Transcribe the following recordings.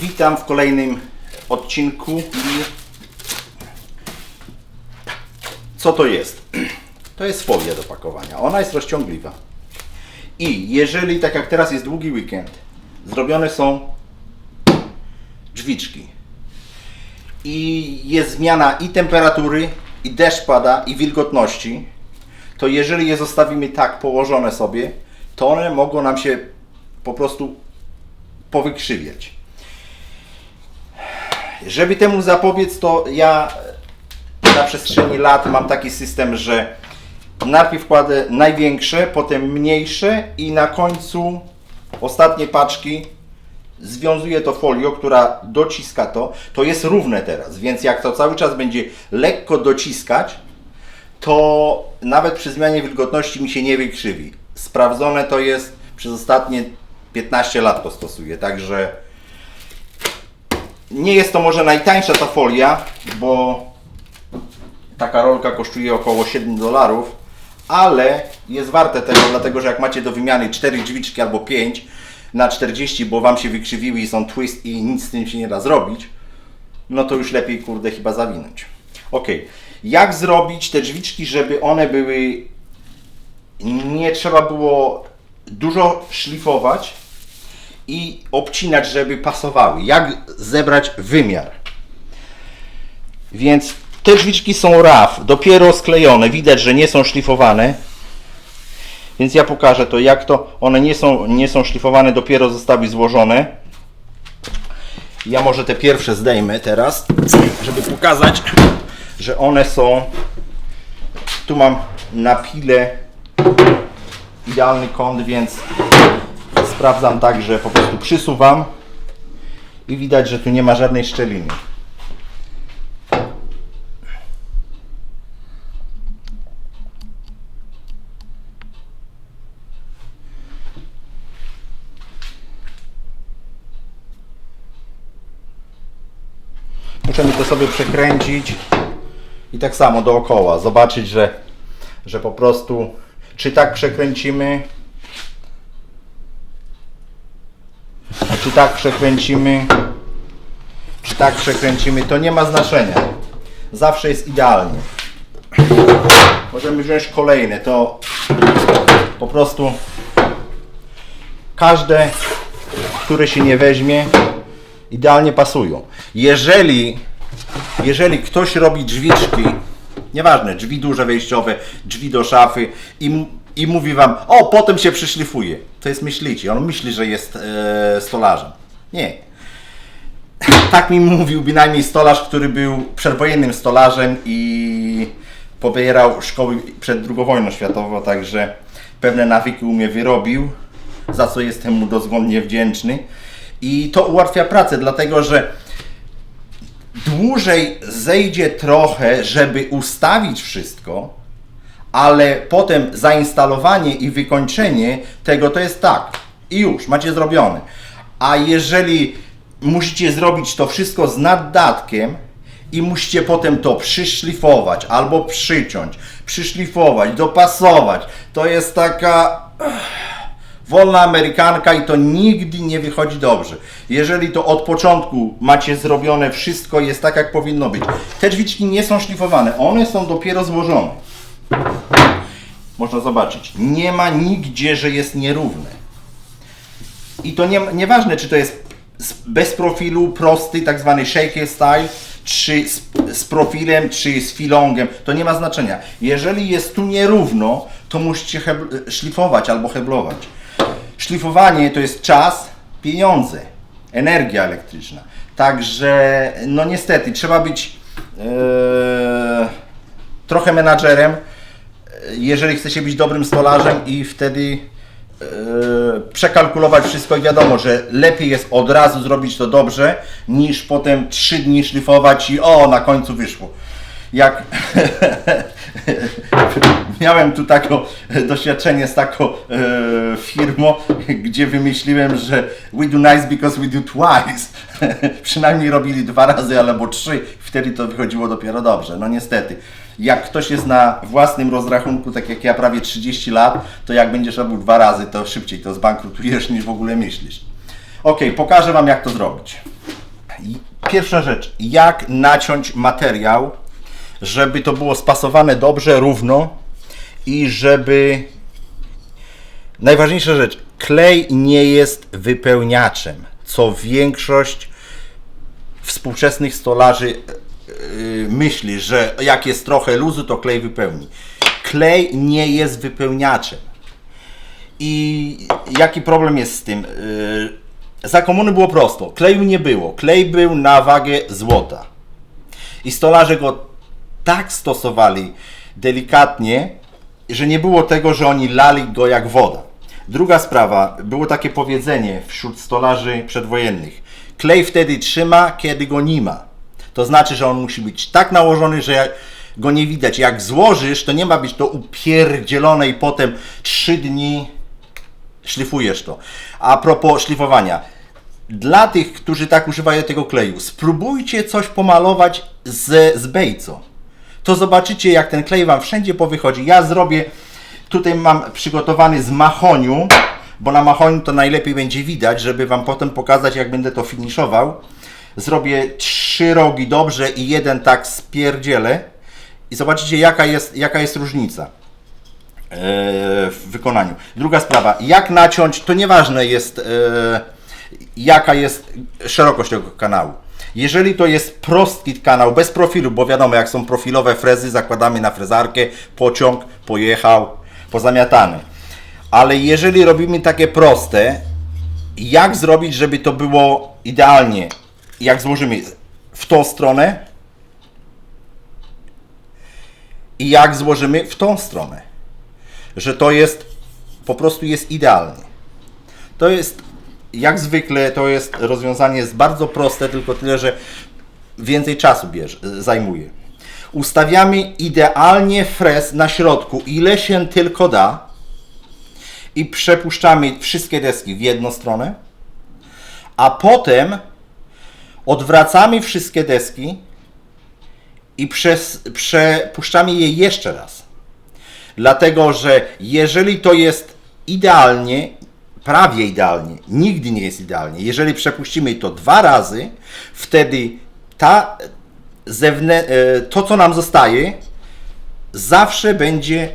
Witam w kolejnym odcinku. Co to jest? To jest folia do pakowania. Ona jest rozciągliwa. I jeżeli, tak jak teraz jest długi weekend, zrobione są drzwiczki i jest zmiana i temperatury, i deszcz pada, i wilgotności, to jeżeli je zostawimy tak położone sobie, to one mogą nam się po prostu powykrzywiać. Żeby temu zapobiec, to ja na przestrzeni lat mam taki system, że najpierw kładę największe, potem mniejsze i na końcu ostatnie paczki związuję to folią, która dociska to. To jest równe teraz, więc jak to cały czas będzie lekko dociskać, to nawet przy zmianie wilgotności mi się nie wykrzywi. Sprawdzone to jest, przez ostatnie 15 lat to stosuję, także nie jest to może najtańsza ta folia, bo taka rolka kosztuje około $7, ale jest warte tego, dlatego że jak macie do wymiany 4 drzwiczki albo 5 na 40, bo Wam się wykrzywiły i są twist i nic z tym się nie da zrobić, no to już lepiej, kurde, chyba zawinąć. Ok, jak zrobić te drzwiczki, żeby one były, nie trzeba było dużo szlifować i obcinać, żeby pasowały. Jak zebrać wymiar? Więc te drzwiczki są rough, dopiero sklejone, widać, że nie są szlifowane. Więc ja pokażę to, jak to, one nie są szlifowane, dopiero zostały złożone. Ja może te pierwsze zdejmę teraz, żeby pokazać, że one są, tu mam na pile idealny kąt, więc sprawdzam tak, że po prostu przysuwam i widać, że tu nie ma żadnej szczeliny. Możemy to sobie przekręcić i tak samo dookoła, zobaczyć, że po prostu, czy tak przekręcimy, czy tak przekręcimy, to nie ma znaczenia. Zawsze jest idealnie. Możemy wziąć kolejne, to po prostu każde, które się nie weźmie, idealnie pasują. Jeżeli ktoś robi drzwiczki, nieważne, drzwi duże wejściowe, drzwi do szafy i mówi Wam, o, potem się przyszlifuje, to jest myślicie, on myśli, że jest stolarzem. Nie. Tak mi mówił bynajmniej stolarz, który był przedwojennym stolarzem i pobierał szkoły przed II wojną światową, także pewne nawyki u mnie wyrobił, za co jestem mu dozgonnie wdzięczny. I to ułatwia pracę, dlatego że dłużej zejdzie trochę, żeby ustawić wszystko, ale potem zainstalowanie i wykończenie tego to jest tak i już, macie zrobione. A jeżeli musicie zrobić to wszystko z naddatkiem i musicie potem to przyszlifować albo przyciąć, przyszlifować, dopasować, to jest taka wolna amerykanka i to nigdy nie wychodzi dobrze. Jeżeli to od początku macie zrobione, wszystko jest tak, jak powinno być. Te drzwiczki nie są szlifowane, one są dopiero złożone. Można zobaczyć, nie ma nigdzie, że jest nierówne. I to nieważne, czy to jest bez profilu, prosty, tak zwany shaker style, czy z profilem, czy z filongiem, to nie ma znaczenia. Jeżeli jest tu nierówno, to musicie szlifować albo heblować. Szlifowanie to jest czas, pieniądze, energia elektryczna. Także, no niestety, trzeba być trochę menadżerem, jeżeli chce się być dobrym stolarzem i wtedy przekalkulować wszystko i wiadomo, że lepiej jest od razu zrobić to dobrze, niż potem 3 dni szlifować i o, na końcu wyszło. Jak miałem tu takie doświadczenie z taką firmą, gdzie wymyśliłem, że we do nice because we do twice. Przynajmniej robili 2 razy albo 3, wtedy to wychodziło dopiero dobrze. No niestety, jak ktoś jest na własnym rozrachunku, tak jak ja prawie 30 lat, to jak będziesz robił 2 razy, to szybciej to zbankrutujesz niż w ogóle myślisz. Ok, pokażę Wam, jak to zrobić. Pierwsza rzecz, jak naciąć materiał, żeby to było spasowane dobrze, równo i żeby... Najważniejsza rzecz, klej nie jest wypełniaczem, co większość współczesnych stolarzy myśli, że jak jest trochę luzu, to klej wypełni. Klej nie jest wypełniaczem. I jaki problem jest z tym? Za komuny było prosto. Kleju nie było. Klej był na wagę złota. I stolarze go tak stosowali delikatnie, że nie było tego, że oni lali go jak woda. Druga sprawa, było takie powiedzenie wśród stolarzy przedwojennych. Klej wtedy trzyma, kiedy go nie ma. To znaczy, że on musi być tak nałożony, że go nie widać. Jak złożysz, to nie ma być to upierdzielone i potem 3 dni szlifujesz to. A propos szlifowania. Dla tych, którzy tak używają tego kleju, spróbujcie coś pomalować z bejco. To zobaczycie, jak ten klej wam wszędzie powychodzi. Ja zrobię, tutaj mam przygotowany z mahoniu, bo na mahoniu to najlepiej będzie widać, żeby wam potem pokazać, jak będę to finiszował. Zrobię 3 rogi dobrze i 1 tak spierdzielę i zobaczycie, jaka jest różnica w wykonaniu. Druga sprawa, jak naciąć, to nieważne jest jaka jest szerokość tego kanału. Jeżeli to jest prosty kanał, bez profilu, bo wiadomo, jak są profilowe frezy, zakładamy na frezarkę, pociąg, pojechał, pozamiatany. Ale jeżeli robimy takie proste, jak zrobić, żeby to było idealnie? Jak złożymy w tą stronę i jak złożymy w tą stronę, że to jest, po prostu jest idealnie. To jest, jak zwykle, to jest rozwiązanie jest bardzo proste, tylko tyle, że więcej czasu zajmuje. Ustawiamy idealnie frez na środku, ile się tylko da i przepuszczamy wszystkie deski w jedną stronę, a potem odwracamy wszystkie deski i przepuszczamy je jeszcze raz. Dlatego, że jeżeli to jest idealnie, prawie idealnie, nigdy nie jest idealnie. Jeżeli przepuścimy to 2 razy, wtedy to, co nam zostaje, zawsze będzie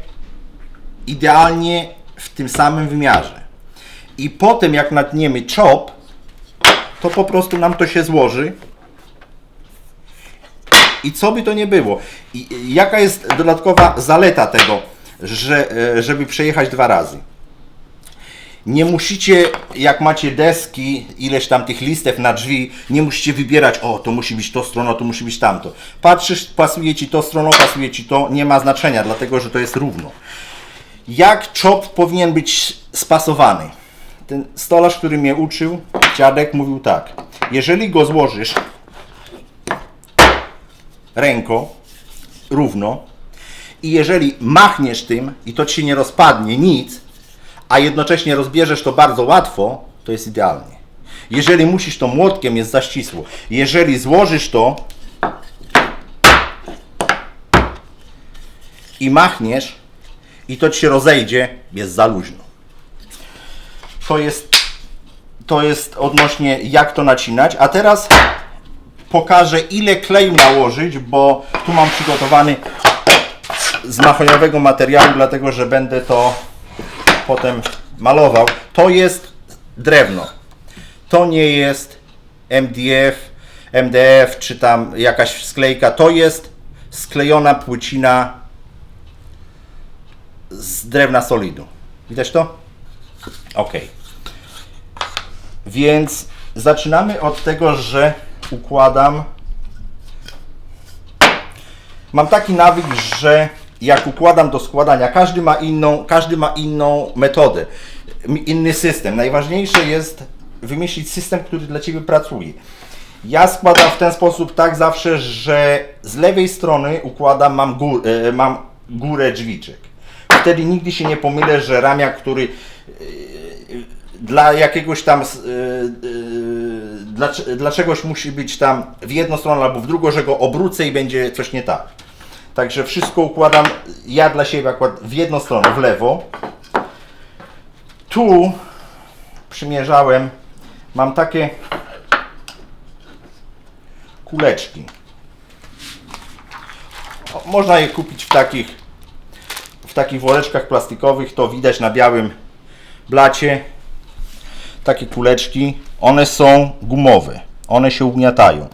idealnie w tym samym wymiarze. I potem, jak natniemy chop, to po prostu nam to się złoży. I co by to nie było. I jaka jest dodatkowa zaleta tego, żeby przejechać 2 razy? Nie musicie, jak macie deski, ileś tam tych listew na drzwi, nie musicie wybierać, o, to musi być to strono, to musi być tamto. Patrzysz, pasuje ci to strono, pasuje ci to, nie ma znaczenia, dlatego że to jest równo. Jak chop powinien być spasowany? Ten stolarz, który mnie uczył, dziadek, mówił tak. Jeżeli go złożysz ręką równo i jeżeli machniesz tym i to ci się nie rozpadnie, nic, a jednocześnie rozbierzesz to bardzo łatwo, to jest idealnie. Jeżeli musisz to młotkiem, jest za ścisło. Jeżeli złożysz to i machniesz i to ci się rozejdzie, jest za luźno. To jest odnośnie jak to nacinać, a teraz pokażę, ile kleju nałożyć, bo tu mam przygotowany z mahoniowego materiału, dlatego że będę to potem malował. To jest drewno. To nie jest MDF czy tam jakaś sklejka. To jest sklejona płycina z drewna solidu. Widać to? Ok. Więc zaczynamy od tego, że układam. Mam taki nawyk, że jak układam do składania, każdy ma inną metodę, inny system. Najważniejsze jest wymyślić system, który dla Ciebie pracuje. Ja składam w ten sposób tak zawsze, że z lewej strony układam, mam górę drzwiczek. Wtedy nigdy się nie pomylę, że ramiak, który dla jakiegoś tam, dla czegoś musi być tam w jedną stronę albo w drugą, że go obrócę i będzie coś nie tak. Także wszystko układam, ja dla siebie akurat w jedną stronę, w lewo. Tu przymierzałem, mam takie kuleczki. Można je kupić w takich woreczkach plastikowych, to widać na białym blacie. Takie kuleczki, one są gumowe, one się ugniatają.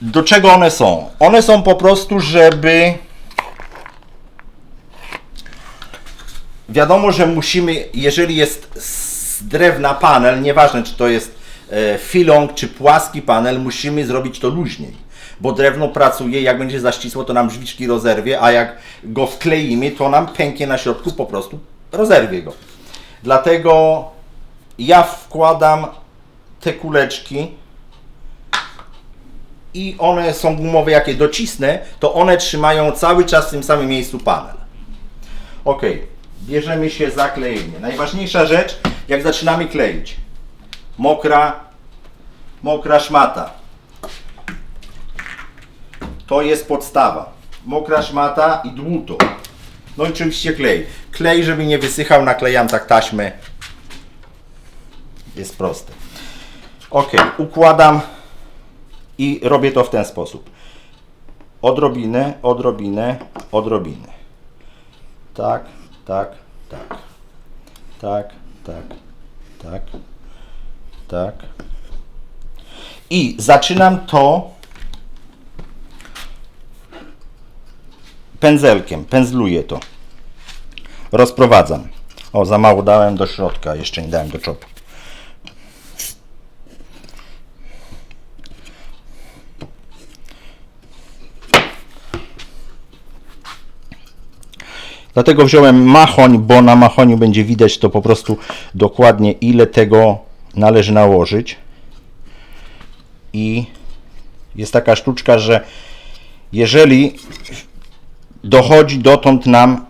Do czego one są? One są po prostu, żeby... Wiadomo, że musimy, jeżeli jest z drewna panel, nieważne czy to jest filong czy płaski panel, musimy zrobić to luźniej. Bo drewno pracuje, jak będzie za ścisło, to nam żwiczki rozerwie, a jak go wkleimy, to nam pęknie na środku, po prostu rozerwie go. Dlatego ja wkładam te kuleczki i one są gumowe, jak je docisnę, to one trzymają cały czas w tym samym miejscu panel. Ok, bierzemy się za klejenie. Najważniejsza rzecz, jak zaczynamy kleić. Mokra szmata. To jest podstawa. Mokra szmata i dłuto. No i oczywiście klej. Klej, żeby nie wysychał, naklejam tak taśmę. Jest proste. Ok, układam i robię to w ten sposób. Odrobinę, odrobinę, odrobinę. Tak, tak, tak. Tak, tak, tak, tak. I zaczynam to pędzelkiem, pędzluję to. Rozprowadzam. O, za mało dałem do środka, jeszcze nie dałem do czopu. Dlatego wziąłem mahoń, bo na mahoniu będzie widać to po prostu dokładnie, ile tego należy nałożyć. I jest taka sztuczka, że jeżeli dochodzi dotąd nam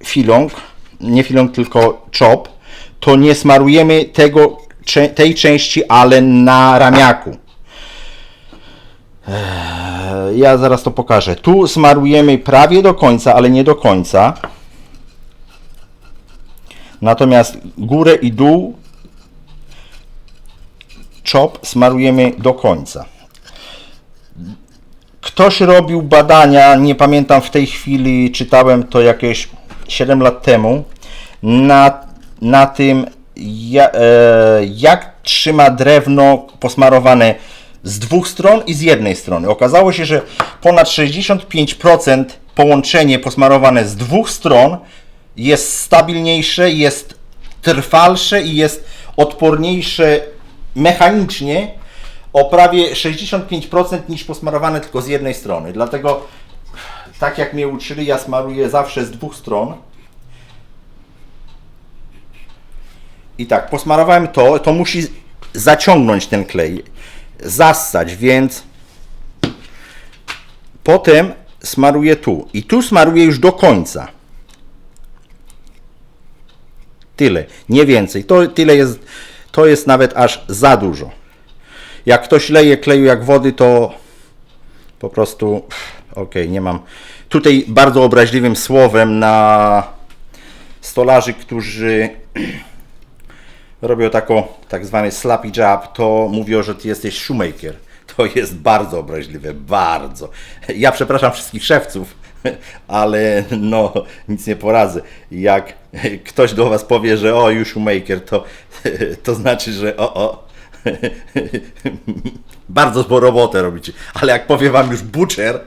filong, nie filong, tylko czop, to nie smarujemy tej części, ale na ramiaku. Ja zaraz to pokażę. Tu smarujemy prawie do końca, ale nie do końca. Natomiast górę i dół czop smarujemy do końca. Ktoś robił badania, nie pamiętam w tej chwili, czytałem to jakieś 7 lat temu, na tym jak trzyma drewno posmarowane z dwóch stron i z jednej strony. Okazało się, że ponad 65% połączenie posmarowane z dwóch stron jest stabilniejsze, jest trwalsze i jest odporniejsze mechanicznie o prawie 65% niż posmarowane tylko z jednej strony. Dlatego, tak jak mnie uczyli, ja smaruję zawsze z dwóch stron. I tak, posmarowałem to musi zaciągnąć ten klej, zassać, więc potem smaruję tu. I tu smaruję już do końca. Tyle, nie więcej. To jest nawet aż za dużo. Jak ktoś leje kleju jak wody, to po prostu nie mam. Tutaj bardzo obraźliwym słowem na stolarzy, którzy robią tak zwany slappy job, to mówią, że ty jesteś shoemaker. To jest bardzo obraźliwe, bardzo. Ja przepraszam wszystkich szewców, ale no nic nie poradzę. Jak ktoś do was powie, że o, you shoemaker, to znaczy, że bardzo złą robotę robicie. Ale jak powie wam już butcher,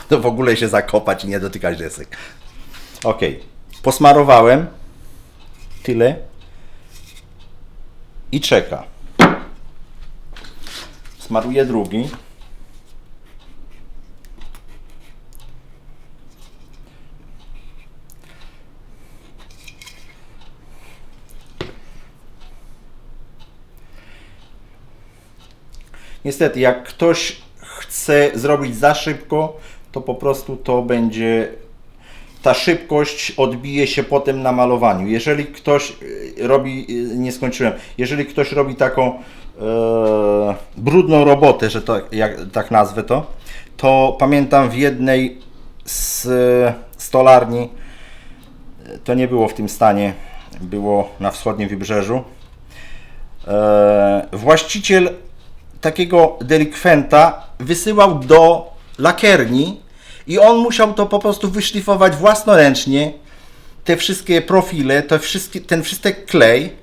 to w ogóle się zakopać i nie dotykać desek. Ok, posmarowałem tyle i czeka. Smaruję drugi. Niestety, jak ktoś chce zrobić za szybko, to po prostu to będzie, ta szybkość odbije się potem na malowaniu. Jeżeli ktoś robi, nie skończyłem, jeżeli ktoś robi taką brudną robotę, że tak nazwę to pamiętam w jednej z stolarni, to nie było w tym stanie, było na wschodnim wybrzeżu, właściciel takiego delikwenta wysyłał do lakierni i on musiał to po prostu wyszlifować własnoręcznie, te wszystkie profile, ten wszystki klej,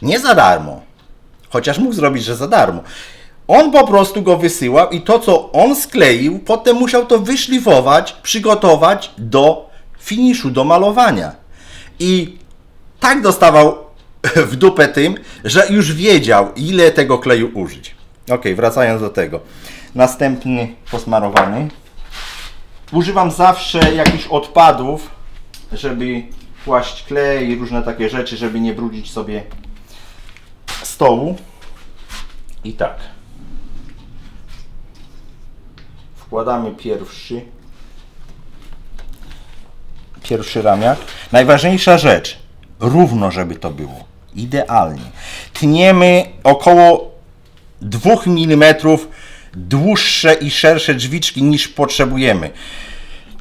nie za darmo, chociaż mógł zrobić, że za darmo. On po prostu go wysyłał i to, co on skleił, potem musiał to wyszlifować, przygotować do finiszu, do malowania. I tak dostawał w dupę tym, że już wiedział, ile tego kleju użyć. Ok, wracając do tego. Następny posmarowany. Używam zawsze jakichś odpadów, żeby kłaść klej i różne takie rzeczy, żeby nie brudzić sobie stołu. I tak. Wkładamy pierwszy ramiak. Najważniejsza rzecz, równo żeby to było, idealnie. Tniemy około 2 mm dłuższe i szersze drzwiczki niż potrzebujemy.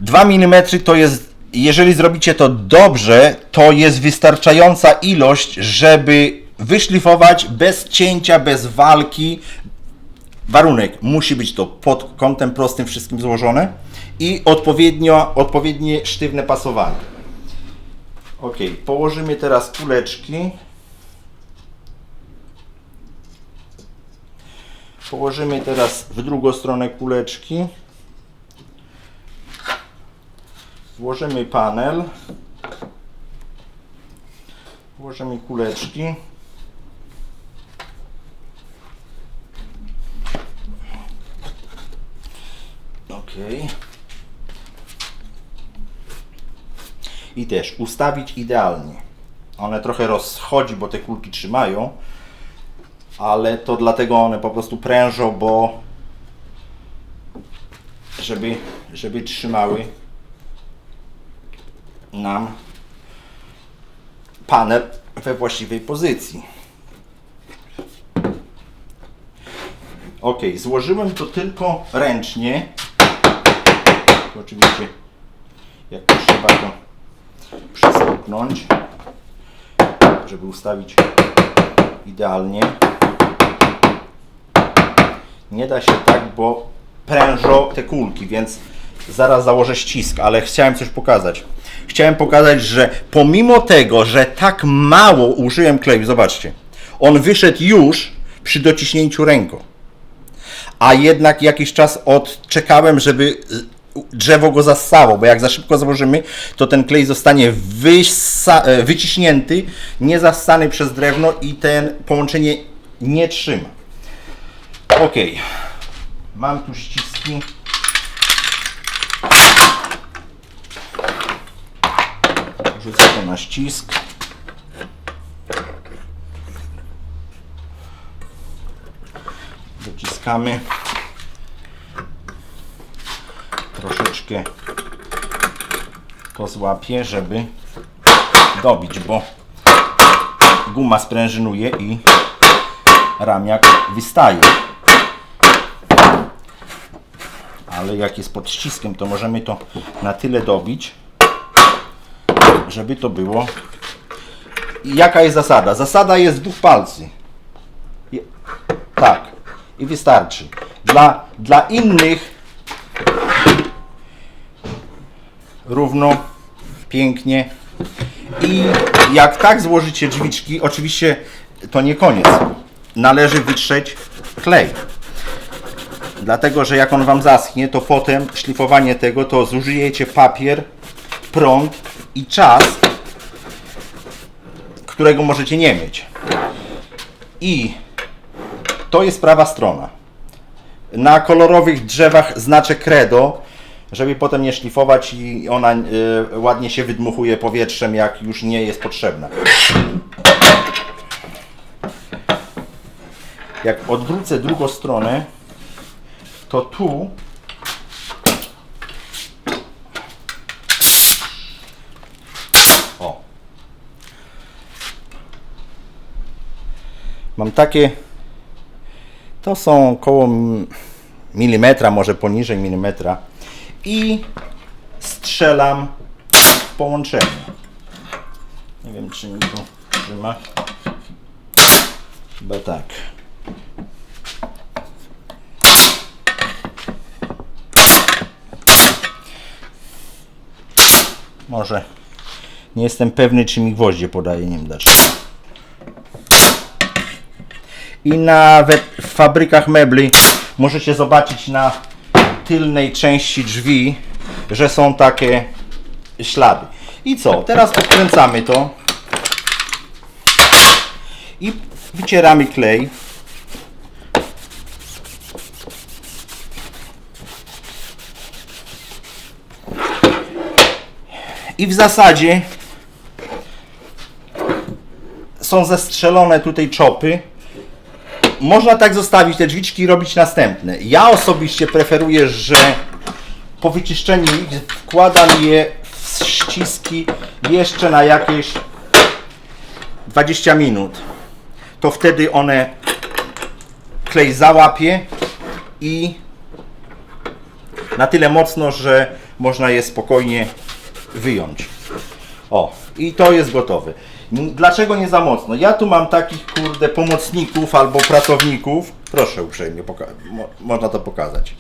2 mm to jest, jeżeli zrobicie to dobrze, to jest wystarczająca ilość, żeby wyszlifować bez cięcia, bez walki. Warunek, musi być to pod kątem prostym wszystkim złożone i odpowiednie sztywne pasowanie. Ok, położymy teraz kuleczki. Położymy teraz w drugą stronę kuleczki. Włożymy panel. Włożymy kuleczki. Ok. I też ustawić idealnie. One trochę rozchodzi, bo te kulki trzymają, ale to dlatego one po prostu prężą, bo żeby trzymały nam panel we właściwej pozycji. Ok, złożyłem to tylko ręcznie. Oczywiście jak trzeba to przystuknąć, żeby ustawić idealnie. Nie da się tak, bo prężą te kulki, więc zaraz założę ścisk, ale chciałem coś pokazać. Chciałem pokazać, że pomimo tego, że tak mało użyłem kleju, zobaczcie, on wyszedł już przy dociśnięciu ręką. A jednak jakiś czas odczekałem, żeby drzewo go zassało, bo jak za szybko założymy, to ten klej zostanie wyciśnięty, nie zassany przez drewno i ten połączenie nie trzyma. Ok, mam tu ściski. Rzucę to na ścisk. Dociskamy. Troszeczkę to złapię, żeby dobić, bo guma sprężynuje i ramiak wystaje. Ale jak jest pod ściskiem, to możemy to na tyle dobić, żeby to było. I jaka jest zasada? Zasada jest 2 palcy. Tak. I wystarczy. Dla innych równo, pięknie. I jak tak złożycie drzwiczki, oczywiście to nie koniec. Należy wytrzeć klej. Dlatego, że jak on Wam zaschnie, to potem szlifowanie tego, to zużyjecie papier, prąd i czas, którego możecie nie mieć. I to jest prawa strona. Na kolorowych drzewach znaczę credo, żeby potem nie szlifować i ona ładnie się wydmuchuje powietrzem, jak już nie jest potrzebna. Jak odwrócę drugą stronę, to tu mam takie, to są koło milimetra, może poniżej milimetra i strzelam w połączenie. Nie wiem, czy mi to trzyma. Chyba tak. Może nie jestem pewny, czy mi gwoździe podaje, nie wiem dlaczego. I nawet w fabrykach mebli możecie zobaczyć na tylnej części drzwi, że są takie ślady. I co? Teraz odkręcamy to i wycieramy klej. I w zasadzie są zestrzelone tutaj czopy. Można tak zostawić te drzwiczki i robić następne. Ja osobiście preferuję, że po wyczyszczeniu wkładam je w ściski jeszcze na jakieś 20 minut. To wtedy one klej załapie i na tyle mocno, że można je spokojnie wyjąć. O, i to jest gotowe. Dlaczego nie za mocno? Ja tu mam takich kurde pomocników albo pracowników. Proszę uprzejmie, można to pokazać.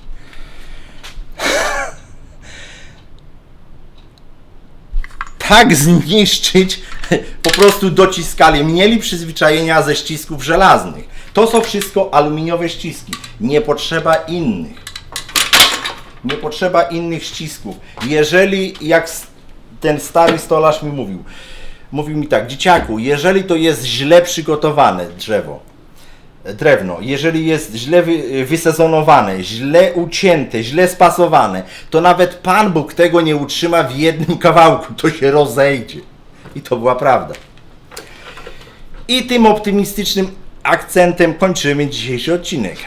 Tak zniszczyć, po prostu dociskali. Mieli przyzwyczajenia ze ścisków żelaznych. To są wszystko aluminiowe ściski. Nie potrzeba innych. Nie potrzeba innych ścisków. Jeżeli, jak ten stary stolarz mi mówił mi tak: dzieciaku, jeżeli to jest źle przygotowane drewno, jeżeli jest źle wysezonowane, źle ucięte, źle spasowane, to nawet Pan Bóg tego nie utrzyma w jednym kawałku, to się rozejdzie. I to była prawda. I tym optymistycznym akcentem kończymy dzisiejszy odcinek.